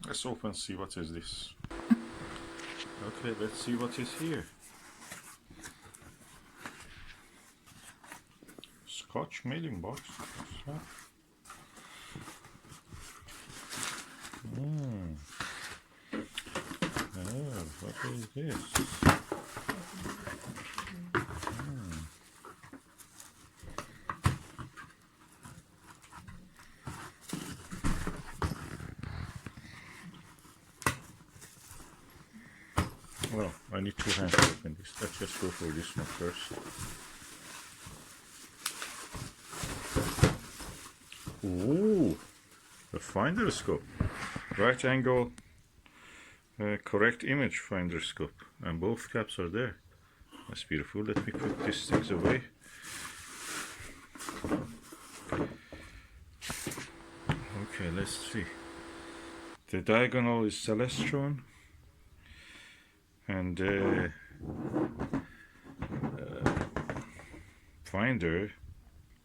Let's open and see what is this. Okay, let's see what is here. Scotch mailing box. What's that? Oh, what is this? Well, I need two hands to open this. Let's just go for this one first. Ooh, a finder scope. Right angle, correct image finder scope. And both caps are there. That's beautiful. Let me put these things away. Okay, let's see. The diagonal is Celestron. And finder,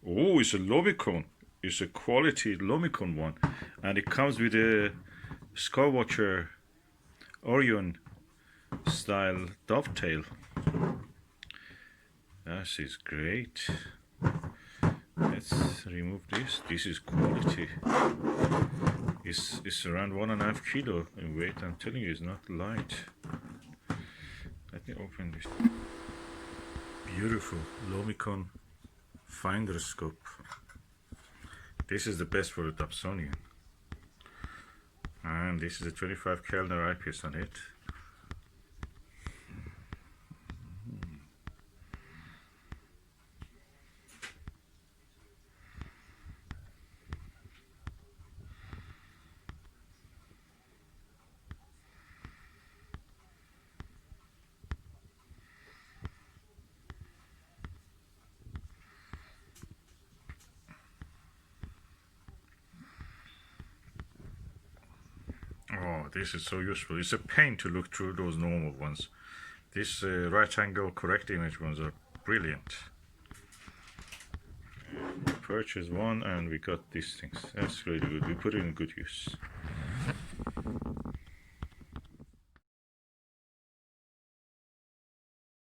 oh, it's a Lumicon. It's a quality Lumicon one, and it comes with a Skywatcher Orion style dovetail. This is great. Let's remove this. This is quality. It's around 1.5 kilo in weight. I'm telling you, it's not light. Let me open this. Beautiful Lumicon finder scope. This is the best for the Dobsonian. And this is a 25 Kelner eyepiece on it. Oh, this is so useful. It's a pain to look through those normal ones. These right angle correct image ones are brilliant. We purchased one and we got these things. That's really good. We put it in good use.